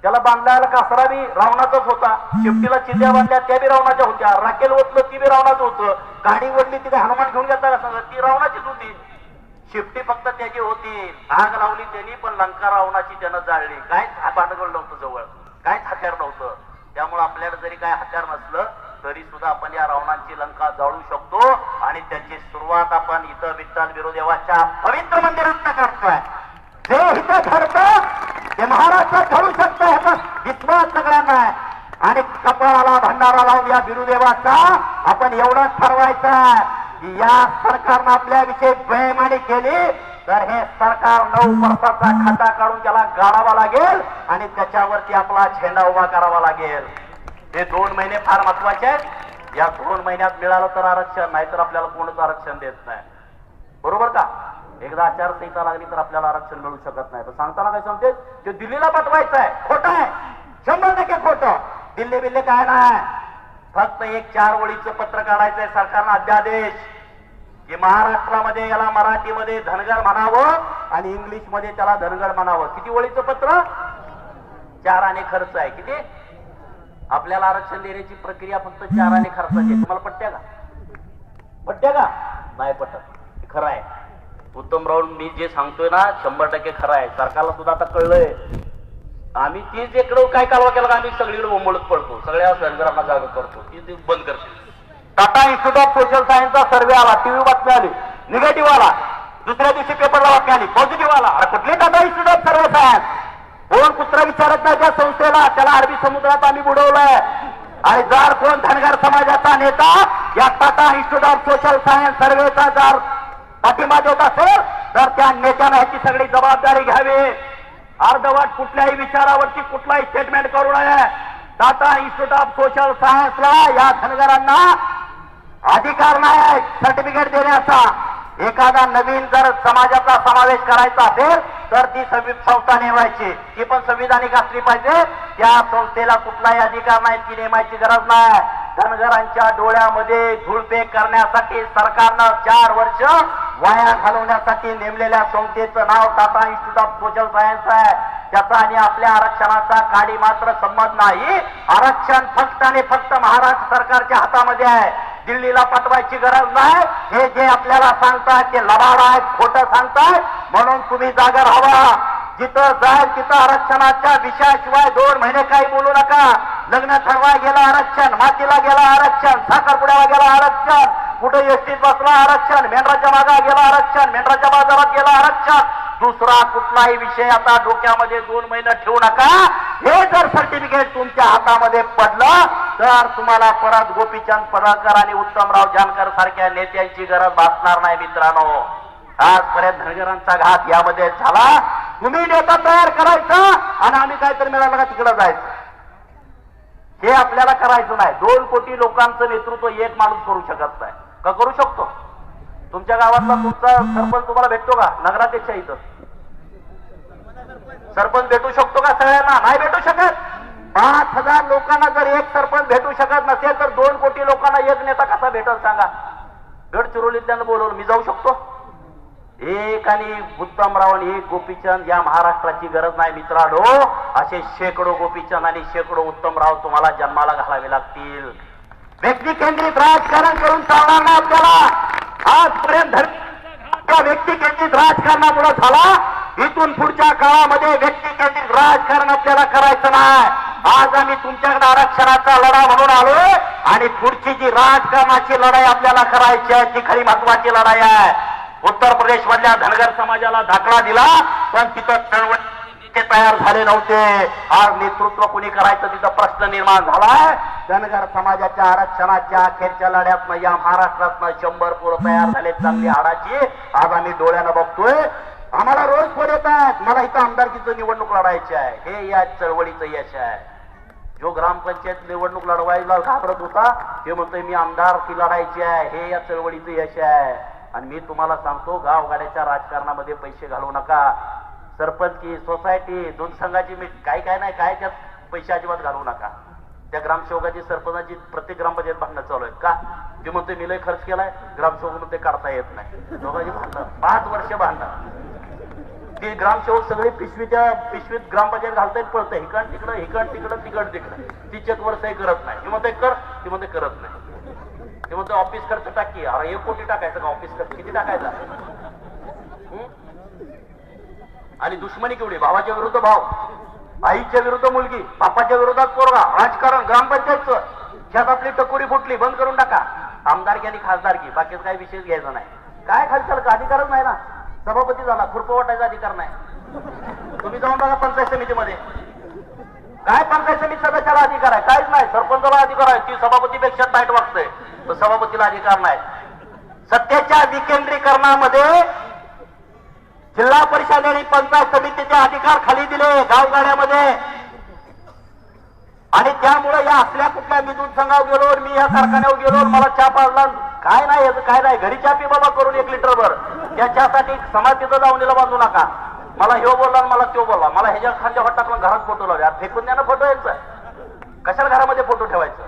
त्याला बांधलेला कासरा बी रावणाचाच होता, शेपटीला चिंध्या बांधल्या त्या बी रावणाच्या होत्या, राखेल ओतलं ती बी रावणाचं होतं, गाडी ओढली ती काय हनुमान घेऊन गेलता का? सांगा, ती रावणाचीच होती. शेपटी फक्त त्याची होती, आग लावली त्यांनी, पण लंका रावणाची त्यानं जाळली. काहीच भांडगोळ नव्हतं जवळ, काहीच हत्यार नव्हतं. त्यामुळे आपल्याला जरी काय हत्यार नसलं तरी सुद्धा आपण या रावणांची लंका जाळू शकतो. आणि त्याची सुरुवात आपण इथं विठ्ठल बिरोदेवाच्या पवित्र मंदिरात करतोय. जे इथं ठरतं ते महाराष्ट्रात ठरू शकतं, ह्याचा विश्वास सगळ्यांना आहे. आणि कपाळाला भंडारा लावून या बिरुदेवाचा आपण एवढंच ठरवायचं की या सरकारनं आपल्याविषयी बेईमानी केली तर हे सरकार 9 वर्षाचा खाता काढून त्याला गाळावा लागेल आणि त्याच्यावरती आपला झेंडा उभा करावा लागेल. हे 2 महिने फार महत्वाचे आहेत. या 2 महिन्यात मिळालं तर आरक्षण, नाहीतर आपल्याला कोणच आरक्षण देत नाही. बरोबर का? एकदा आचारसंहिता लागली तर आपल्याला आरक्षण मिळू शकत नाही. तर सांगताना काय सांगते, ते दिल्लीला पाठवायचं आहे. खोटं आहे, 100% खोटं. दिल्ली बिल्ली काय नाही, फक्त एक 4 ओळीचं पत्र काढायचंय सरकारनं अध्यादेश की महाराष्ट्रामध्ये याला मराठीमध्ये धनगर म्हणावं आणि इंग्लिश मध्ये त्याला धनगर म्हणावं. किती ओळीचं पत्र? 4 आणि खर्च आहे किती? आपल्याला आरक्षण देण्याची प्रक्रिया फक्त 4 आणि खर्चाची. तुम्हाला पटत्या का? पटत्या का? नाही पटत. खरं आहे उत्तमराव, मी जे सांगतोय ना 100% खरं आहे. सरकारला सुद्धा आता कळलंय. आम्ही ती इकडं काय कालवा केला, आम्ही सगळीकडे ओंबळत पडतो, सगळ्या धनगरांना जागा करतो, ती बंद करतो. टाटा इन्स्टिट्यूट ऑफ सोशल सायन्सचा सर्वे आला, टीव्ही बातमी आली, निगेटिव्ह आला, दुसऱ्या दिवशी पेपरला बातमी आली पॉझिटिव्ह आला. अरे कुठली टाटा इन्स्टिट्यूट ऑफ सर्व सायन्स? कोण कुत्रा विचारत नाही त्या संस्थेला, त्याला अरबी समुद्रात आम्ही बुडवलंय. आणि जर कोण धनगर समाजाचा नेता या Tata institute of social science सर्वेचा जर पाठिंबा देत असेल तर त्या नेत्यानं ह्याची सगळी जबाबदारी घ्यावी. अर्धवट कुठल्याही विचारावरती कुठलाही स्टेटमेंट करू नये. टाटा इन्स्टिट्यूट ऑफ सोशल सायन्सला या धनगरांना अधिकार नाही सर्टिफिकेट देण्याचा. एखादा नवीन जर समाजाचा समावेश करायचा असेल तर ती संस्था नेमायची, ती पण संविधानिक असली पाहिजे. त्या संस्थेला कुठलाही अधिकार नाही, ती नेमायची गरज नाही. धनगरांच्या डोळ्यामध्ये धूळफेक करण्यासाठी सरकारनं 4 वर्ष वाया घालवण्यासाठी नेमलेल्या संस्थेचं नाव Tata institute of social science आहे. त्याचा आणि आपल्या आरक्षणाचा काडी मात्र संबंध नाही. आरक्षण फक्त आणि फक्त महाराष्ट्र सरकारच्या हातामध्ये आहे. दिल्लीला पाठवायची गरज नाही. हे जे आपल्याला सांगतात ते लबाड आहेत, खोटं सांगतात. म्हणून तुम्ही जागा राहावा. जिथं जाईल तिथं आरक्षणाच्या विषयाशिवाय 2 महिने काही बोलू नका. लग्न ठरवा गेला आरक्षण, मातीला गेला आरक्षण, साखरपुड्याला गेला आरक्षण, कुठे एसटीत बसला आरक्षण, मेंढराच्या मागा गेला आरक्षण, मेंढराच्या बाजारात गेला आरक्षण. दुसरा कुठलाही विषय आता डोक्यामध्ये 2 महिने ठेवू नका. हे जर सर्टिफिकेट तुमच्या हातामध्ये पडलं तर तुम्हाला परत गोपीचंद पडळकर आणि उत्तमराव जानकर सारख्या नेत्यांची गरज भासणार नाही. मित्रांनो, आजपर्यंत धनगरांचा घात यामध्ये झाला. तुम्ही नेता तयार करायचं आणि आम्ही काहीतरी मिळालं का तिकडे जायचं. हे आपल्याला करायचं नाही. 2 कोटी लोकांचं नेतृत्व एक माणूस करू शकत नाही. का करू शकतो? तुमच्या गावातला तुमचा सरपंच तुम्हाला भेटतो का? नगराध्यक्ष इथं सरपंच भेटू शकतो का सगळ्यांना? नाही भेटू शकत. 5000 लोकांना जर एक सरपंच भेटू शकत नसेल तर 2 कोटी लोकांना एक नेता कसा भेटल सांगा? गडचिरोलीत त्यांना बोलवलं, मी जाऊ शकतो? एक आणि उत्तमराव आणि एक गोपीचंद या महाराष्ट्राची गरज नाही. मित्रांनो, असे शेकडो गोपीचंद आणि शेकडो उत्तमराव तुम्हाला जन्माला घालावे लागतील. व्यक्ती केंद्रित राजकारण करून चालणार नाही आपल्याला. आजपर्यंत व्यक्ती केंद्रित राजकारणामुळे झाला. इथून पुढच्या काळामध्ये व्यक्ती केंद्रित राजकारण आपल्याला करायचं नाही. आज आम्ही तुमच्याकडे आरक्षणाचा लढा म्हणून आलोय आणि पुढची जी राजकारणाची लढाई आपल्याला करायची आहे ती खरी महत्वाची लढाई आहे. उत्तर प्रदेश मधल्या धनगर समाजाला दाखला दिला पण तिथं चळवळी तयार झाले नव्हते. आज नेतृत्व कुणी करायचं तिथं प्रश्न निर्माण झालाय. धनगर समाजाच्या आरक्षणाच्या अखेरच्या लढ्यातनं या महाराष्ट्रातनं 100 पोरं तयार झाले चांगली हाडाची. आज आम्ही डोळ्यानं बघतोय. आम्हाला रोज फोन येतात, मला इथं आमदारकीचं निवडणूक लढायची आहे. हे या चळवळीचं यश आहे. जो ग्रामपंचायत निवडणूक लढवायला घाबरत होता ते म्हणतोय मी आमदारकी लढायची आहे. हे या चळवळीचं यश आहे. आणि मी तुम्हाला सांगतो, गावगाड्याच्या राजकारणामध्ये पैसे घालवू नका. सरपंच की सोसायटी दूध संघाची मी काय नाही काय त्यात पैसे अजिबात घालवू नका. त्या ग्रामसेवकाची सरपंचाची प्रत्येक ग्रामपंचायत भांडणं चालू आहेत का? ते म्हणतोय मी लय खर्च केलाय, ग्रामसेवक म्हणते काढता येत नाही. दोघांची भांडणं 5 वर्ष भांडणं. ती ग्रामसेवक सगळे पिशवीत ग्रामपंचायत घालतायत, पळतंय हिकण तिकडं हिकण तिकडं तिकड तिकडं. ती चेकवर सही करत नाही. ती म्हणते कर, ती म्हणते करत नाही. ते म्हणतो ऑफिस खर्च टाकी. अरे 1 कोटी टाकायचं का ऑफिस खर्च? किती टाकायचा? आणि दुश्मनी केवढी? भावाच्या विरुद्ध भाव, आईच्या विरुद्ध मुलगी, बापाच्या विरोधात पोरगा. राजकारण ग्रामपंचायतचं शेतातली टकोरी फुटली, बंद करून टाका. आमदारकी आणि खासदारकी बाकीच काही विशेष घ्यायचा नाही. काय खासदार अधिकारच नाही ना. सभापती झाला, खुरपं वाटायचा अधिकार नाही. तुम्ही जाऊन बघा पंचायत समितीमध्ये काय पंचायत समिती सदस्याला अधिकार आहे? काहीच नाही. सरपंचाला अधिकार आहे, ती सभापतीपेक्षा टाईट वागतंय, तर सभापतीला अधिकार नाही. सत्तेच्या विकेंद्रीकरणामध्ये जिल्हा परिषद आणि पंचायत समितीचे अधिकार खाली दिले गावगाड्यामध्ये. आणि त्यामुळे या असल्या कुठल्या मी दूध संघावर गेलो, मी या कारखान्यावर गेलो, मला चहा पाजला, काय नाही याचं काय नाही. घरी चहा पी बाबा करून 1 लिटरभर. त्याच्यासाठी समाज तिथं जाऊनीला बांधू नका. मला ह्यो बोलला मला त्यो बोलला, मला ह्याच्या खांद्या टाकून घरात फोटो लावले. फेकून द्या ना फोटो यांचा. कशाला घरामध्ये फोटो ठेवायचं?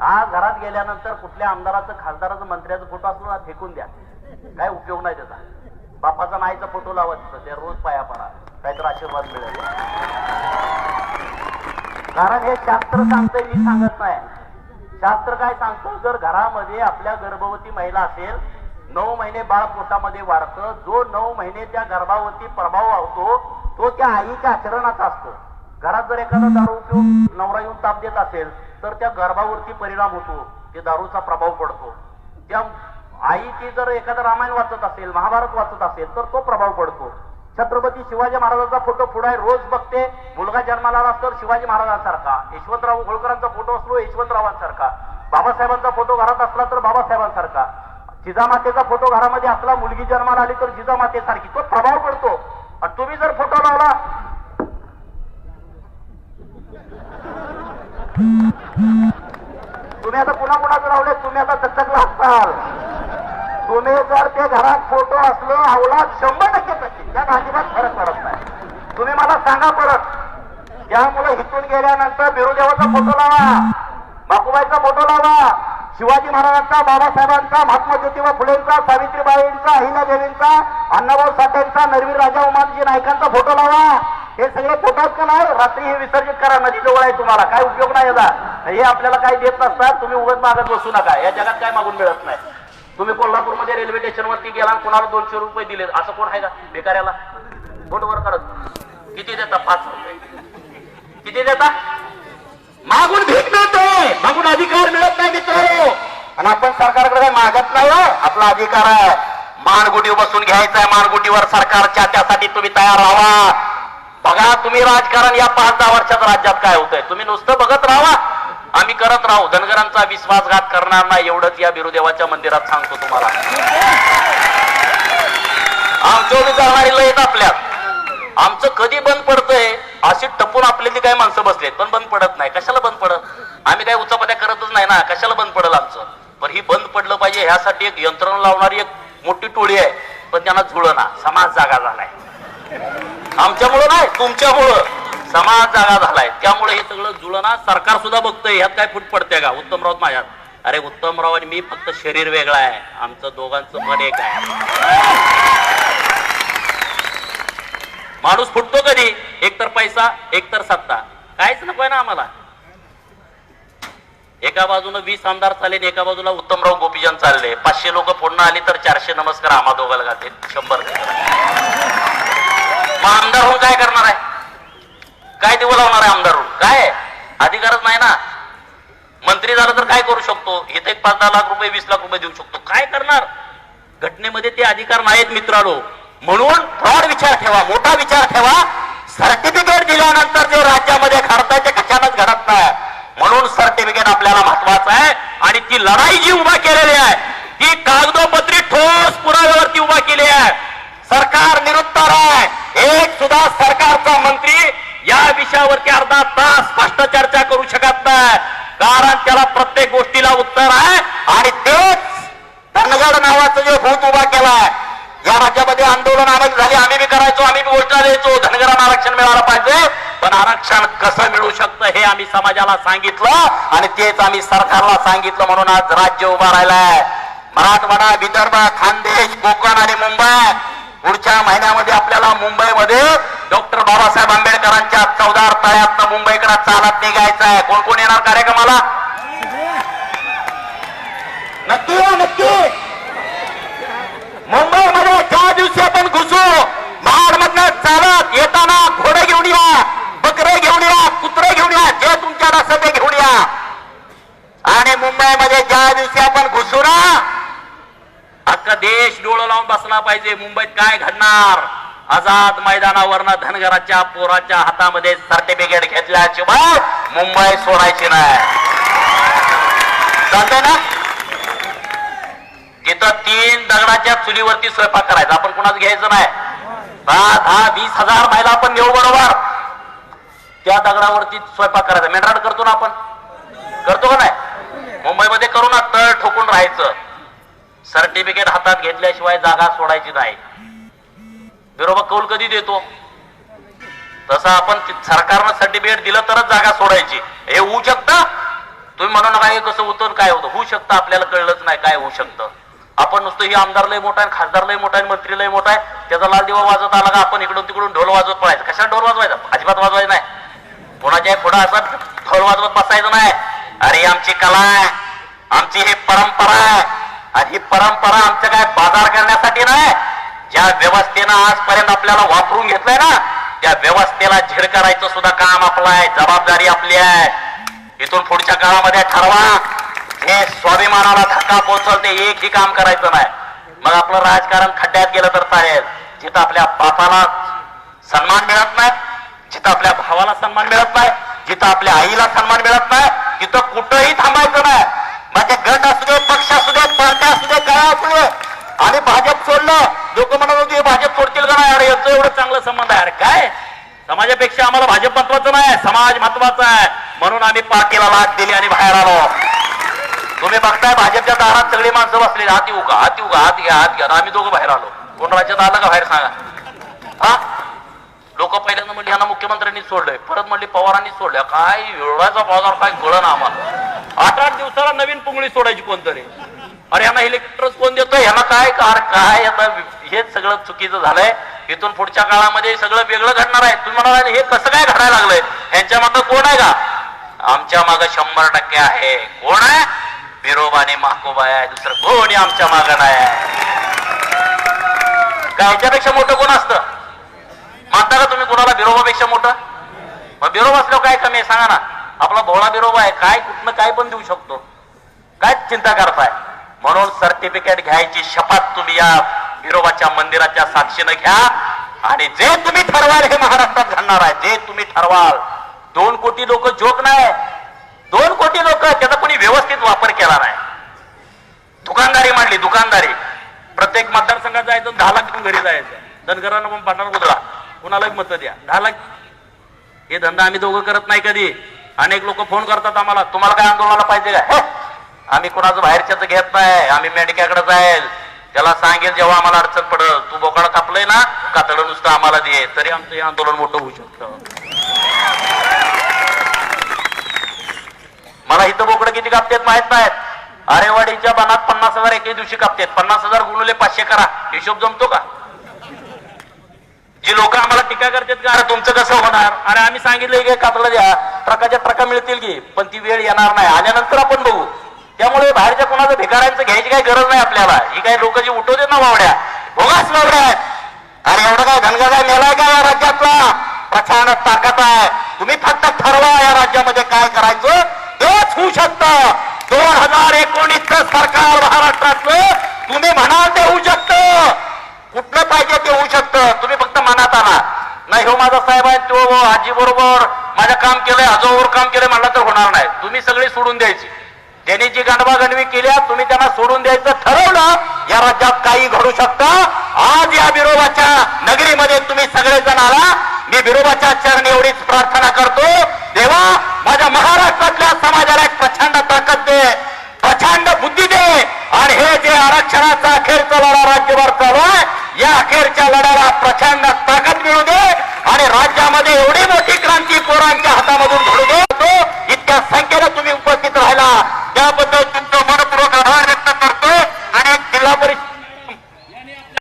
आज घरात गेल्यानंतर कुठल्या आमदाराचं खासदाराचं मंत्र्याचं फोटो असलो ना फेकून द्या. काय उपयोग नाही त्याचा. बापाचा नाहीचा फोटो लावायचा, त्या रोज पाया पडा, काहीतरी आशीर्वाद मिळेल. कारण हे शास्त्र सांगतंय, मी सांगत नाही. शास्त्र काय सांगतं? जर घरामध्ये आपल्या गर्भवती महिला असेल, 9 महिने बाळ पोटामध्ये वाढतं. जो 9 महिने त्या गर्भावती प्रभाव होतो तो त्या आईच्या आचरणात असतो. घरात जर एखादा दारू पिऊन नवरा येऊन ताप देत असेल तर त्या गर्भावरती परिणाम होतो, ते दारूचा प्रभाव पडतो. त्या आई ती जर एखादं रामायण वाचत असेल, महाभारत वाचत असेल तर तो प्रभाव पडतो. छत्रपती शिवाजी महाराजांचा फोटो पुढे रोज बघते. मुलगा जन्माला आला तर शिवाजी महाराजांसारखा, यशवंतराव होळकरांचा फोटो असलो यशवंतरावांसारखा, बाबासाहेबांचा फोटो घरात असला तर बाबासाहेबांसारखा, जिजामातेचा फोटो घरामध्ये असला, मुलगी जन्माला आली तर जिजामातेसारखी, तो प्रभाव पडतो. आणि तुम्ही जर फोटो लावला तुम्ही आता पुन्हा कुणाचं लावले, तुम्ही आता चकचकला असताल. तुम्ही जर ते घरात फोटो असलो अवलाद 100% त्यात अजिबात फरक पडत नाही. तुम्ही मला सांगा परत. त्यामुळे इथून गेल्यानंतर बिरुदेवाचा फोटो लावा, बापूबाईचा फोटो लावा, शिवाजी महाराजांचा, बाबासाहेबांचा, महात्मा ज्योतिबा फुलेंचा, सावित्रीबाईंचा, अहिल्यादेवींचा, अण्णाभाऊ साठेंचा, नरवीर राजा उमाजी नायकांचा फोटो लावा. हे सगळं पोटात का नाही, रात्री हे विसर्जित करा, नदी जवळ आहे तुम्हाला, काय उपयोग नाही याचा. हे आपल्याला काही देत नसतात, तुम्ही उगाच मागत बसू नका, या जगात काय मागून मिळत नाही. तुम्ही कोल्हापूरमध्ये रेल्वे स्टेशनवरती गेला, कोणाला 200 रुपये दिले, असं कोण आहे का भिकाऱ्याला? बोटवर काढत किती देता? 5 रुपये. किती देता? मागून भीक मिळते, मागून अधिकार मिळत नाही मित्रांनो. आणि आपण सरकारकडे काही मागत नाही, आपला अधिकार आहे. मानगुटीवर बसून घ्यायचा आहे, मानगुटीवर सरकारच्या, त्यासाठी तुम्ही तयार राहा. बघा तुम्ही राजकारण या 5-10 वर्षात राज्यात काय होतंय, तुम्ही नुसतं बघत राहा, आम्ही करत राहू. धनगरांचा विश्वासघात करणार नाही एवढंच या बिरुदेवाच्या मंदिरात सांगतो तुम्हाला. आमच्या जाणारी लयत आपल्यात, आमचं कधी बंद पडतंय, अशी टपून आपल्याली काही माणसं बसलेत पण बंद पडत नाही. कशाला बंद पडत? आम्ही काही उचापत्या करतच नाही ना, कशाला बंद पडेल आमचं? पण ही बंद पडलं पाहिजे ह्यासाठी एक यंत्रणा लावणारी एक मोठी टोळी आहे, पण त्यांना जुळना. समाज जागा झालाय, आमच्यामुळं नाही तुमच्यामुळं समाज जागा झालाय, त्यामुळे हे सगळं जुळना. सरकार सुद्धा बघतोय ह्यात काय फूट पडते का उत्तमराव माझ्यात? अरे उत्तमराव आणि मी फक्त शरीर वेगळं आहे, आमचं दोघांचं मन एक आहे. माणूस फुटतो कधी? एकतर पैसा, एकतर सत्ता, काहीच नकोय ना आम्हाला. एका बाजूला 20 आमदार चालले, एका बाजूला उत्तमराव गोपीचंद चालले. 500 लोक फोडणं आली तर 400 नमस्कार आम्हा दोघाला घालते, 100. मग आमदार होऊन काय करणार आहे? काय दिवं लावणार आहे आमदार होऊन? काय अधिकारच नाही ना. मंत्री झालं तर काय करू शकतो? इथे 5-10 लाख रुपये, 20 लाख रुपये देऊ शकतो, काय करणार? घटनेमध्ये ते अधिकार नाहीत मित्रांनो. म्हणून ब्रॉड विचार ठेवा, मोठा विचार ठेवा. सर्टिफिकेट दिल्यानंतर जे राज्यामध्ये घडतंय ते कशानंच घडत नाही. म्हणून सर्टिफिकेट आपल्याला महत्वाचं आहे. आणि ती लढाई जी उभा केलेली आहे ती कागदोपत्री ठोस पुराव्यावरती उभा केली आहे. सरकार निरुत्तर आहे. एक सुद्धा सरकारचा मंत्री या विषयावरती अर्धा तास स्पष्ट चर्चा करू शकत नाही, कारण त्याला प्रत्येक गोष्टीला उत्तर आहे. आणि तेच धनगड नावाचं जे भूत उभा केलाय, या राज्यामध्ये आंदोलन आम्ही झाली, आम्ही बी करायचो, आम्ही बी घोषणा द्यायचो धनगरांना आरक्षण मिळालं पाहिजे. पण आरक्षण कसं मिळू शकतं हे आम्ही समाजाला सांगितलं आणि तेच आम्ही सरकारला सांगितलं. म्हणून आज राज्य उभा राहिलाय. मराठवाडा, विदर्भ, खानदेश, कोकण आणि मुंबई. पुढच्या महिन्यामध्ये आपल्याला मुंबईमध्ये डॉक्टर बाबासाहेब आंबेडकरांच्या 14 तळ्यातनं मुंबईकडे चालत निघायचं आहे. कोण कोण येणार कार्यक्रमाला? नक्की नक्की. मुंबईमध्ये ज्या दिवशी आपण घुसू, महाडमधनं चालत येताना घोडे घेऊन या, बकरे घेऊन या, कुत्रे घेऊन या, जे तुमच्या नसेल ते घेऊन या. आणि मुंबईमध्ये ज्या दिवशी आपण घुसू ना, अख्खा देश डोळं लावून बसला पाहिजे. मुंबईत काय घडणार? आझाद मैदानावरनं धनगराच्या पोराच्या हातामध्ये सर्टिफिकेट घेतल्याशिवाय मुंबई सोडायची नाही. चालतंय ना? तिथं 3 दगडाच्या चुलीवरती स्वयंपाक करायचा, आपण कुणाच घ्यायचं नाही. 10-20 हजार महिला आपण नेऊ बरोबर, त्या दगडावरती स्वयंपाक करायचा. मेंढराट करतो ना आपण, करतो का नाही? मुंबईमध्ये करू ना, तळ ठोकून राहायचं. सर्टिफिकेट हातात घेतल्याशिवाय जागा सोडायची नाही. बरोबर कौल कधी देतो? तसं आपण सरकारनं सर्टिफिकेट दिलं तरच जागा सोडायची. हे होऊ शकतं? तुम्ही म्हणू नका हे कसं होतं काय होतं. होऊ शकतं, आपल्याला कळलंच नाही काय होऊ शकतं. आपण नुसतं ही आमदार लय मोठा आहे, खासदार लय मोठा आहे, मंत्री लय मोठा आहे, त्याचा लाल दिवा वाजवत आला का आपण इकडून तिकडून ढोल वाजवत पडायचं. कशाला ढोल वाजवायचा? अजिबात वाजवायचं नाही. कोणाच्या पुढं असं ढोल वाजवत बसायचं नाही. अरे आमची कला आहे, आमची ही परंपरा आहे. आणि ही परंपरा आमचं काय बाजार करण्यासाठी नाही. ज्या व्यवस्थेनं आजपर्यंत आपल्याला वापरून घेतलंय ना, त्या व्यवस्थेला झिड करायचं सुद्धा काम आपलं आहे, जबाबदारी आपली आहे. इथून पुढच्या काळामध्ये ठरवा, हे स्वाभिमानाला धक्का पोहोचल ते एकही काम करायचं नाही. मग आपलं राजकारण खड्ड्यात गेलं तर चालेल. जिथं आपल्या बापाला सन्मान मिळत नाही, जिथं आपल्या भावाला सन्मान मिळत नाही, जिथं आपल्या आईला सन्मान मिळत नाही, तिथं कुठंही थांबायचं नाही. मग ते गट असू दे, पक्ष असू दे, पार्ट्या असू दे, काय असू दे. आणि भाजप सोडलं, लोक म्हणत होते भाजप सोडतील का नाही, अरे याचं एवढं चांगलं संबंध आहे. अरे काय, समाजापेक्षा आम्हाला भाजप महत्वाचं नाही, समाज महत्वाचा आहे. म्हणून आम्ही पार्टीला लाच दिली आणि बाहेर आलो. तुम्ही बघताय भाजपच्या दारात सगळी माणसं बसलेली, हात येऊ का, हात येऊ का, हात घ्या, हात घ्या. आम्ही दोघं बाहेर आलो. कोण राज्यात आलं का बाहेर सांगा? हा, लोक पहिल्यांदा म्हणली ह्यांना मुख्यमंत्र्यांनी सोडलंय, परत म्हणली पवारांनी सोडल्या. काय एवढाचा बाजार काय कळलं ना आम्हाला. 8-8 दिवसाला नवीन पुंगळी सोडायची कोणतरी. अरे यांना हेलिकॉप्टर कोण देतोय, ह्यांना काय कार काय आता, हेच सगळं चुकीचं झालंय. इथून पुढच्या काळामध्ये सगळं वेगळं घडणार आहे. तुम्ही म्हणाला हे कसं काय घडायला लागलंय, ह्यांच्या मागं कोण आहे का? आमच्या मागं 100% आहे. कोण आहे? बिरोबा आणि माकोबा आहे, दुसरं कोणी आमच्या मागं नाही आहे. काय ह्याच्यापेक्षा मोठं कोण असतं? मानता का तुम्ही कोणाला बिरोबापेक्षा मोठं? मग बिरोबा असल्यावर काय कमी आहे सांगा ना? आपला भोळा बिरोबा आहे, काय कुठनं काय पण देऊ शकतो. काय चिंता करताय? म्हणून सर्टिफिकेट घ्यायची शपथ तुम्ही या बिरोबाच्या मंदिराच्या साक्षीनं घ्या. आणि जे तुम्ही ठरवाल हे महाराष्ट्रात घडणार आहे. जे तुम्ही ठरवाल. 2 कोटी लोक जोक नाही, 2 कोटी लोक, त्याचा कोणी व्यवस्थित वापर केला नाही. दुकानदारी मांडली, दुकानदारी. प्रत्येक मतदारसंघात जायचं, 10 लाख घेऊन घरी जायचं. धनगरांना पण पाठणार गुजरा, कुणाला मत द्या, 10 लाख. हे धंदा आम्ही दोघं करत नाही कधी. अनेक लोक फोन करतात आम्हाला, तुम्हाला काय आंदोलनाला पाहिजे काय? आम्ही कोणाचं बाहेरच्याच घेत नाही, आम्ही मेंढक्याकडे जाईल, त्याला सांगेल जेव्हा आम्हाला अडचण पडल, तू बोकाळ कापलंय ना, कातडं नुसतं आम्हाला दे, तरी आमचं हे आंदोलन मोठं होऊ शकतं. मला इथं बोकडं किती कापतेत माहित नाहीत. आरेवाडीच्या बनात 50,000 एके दिवशी कापतेत. 50,000 गुणुले 500 करा, हिशोब जमतो का? जी लोक आम्हाला टीका करतात का, अरे तुमचं कसं होणार? अरे आम्ही सांगितलं की कातडं द्या, ट्रकाच्या ट्रका मिळतील की, पण ती वेळ येणार नाही, आल्यानंतर आपण बघू. त्यामुळे बाहेरच्या कोणाचं भिकाऱ्यांचं घ्यायची काही गरज नाही आपल्याला. ही काही लोक जी उठवते ना वावड्या, भोगाच वावड्या आहेत. अरे एवढं काय धनगर काय मेलाय का या राज्यातला? प्रचंड ताकद आहे. तुम्ही फक्त ठरवा या राज्यामध्ये काय करायचं, तेच होऊ शकतं. 2019चं सरकार महाराष्ट्रातलं तुम्ही म्हणाल ते होऊ शकतं. कुठलं पाहिजे ते होऊ शकतं, तुम्ही फक्त मनात आणा. नाही हो माझा साहेब आहे, तो आजी बरोबर माझं काम केलंय, आजोवर काम केलंय म्हणलं तर होणार नाही. तुम्ही सगळी सोडून द्यायची. त्यांनी जी गणवागणवी केल्या तुम्ही त्यांना सोडून द्यायचं ठरवलं, या राज्यात काही घडू शकतं. आज या बिरोबाच्या नगरीमध्ये तुम्ही सगळेजण आला. मी बिरोबाच्या चरणी एवढीच प्रार्थना करतो, देवा माझ्या महाराष्ट्रातल्या समाजाला एक प्रचंड ताकद दे, प्रचंड बुद्धी दे. आणि हे जे आरक्षणाचा अखेरचा लढा राज्यभर चालू आहे, या अखेरच्या लढ्याला प्रचंड ताकद मिळू दे. आणि राज्यामध्ये एवढी मोठी क्रांती पोरांच्या हातामधून घडू दे. इतक्या संख्येने तुम्ही उपस्थित राहिला त्याबद्दल तुमचं मनपूर्वक आभार व्यक्त करतो. आणि जिल्हा परिषद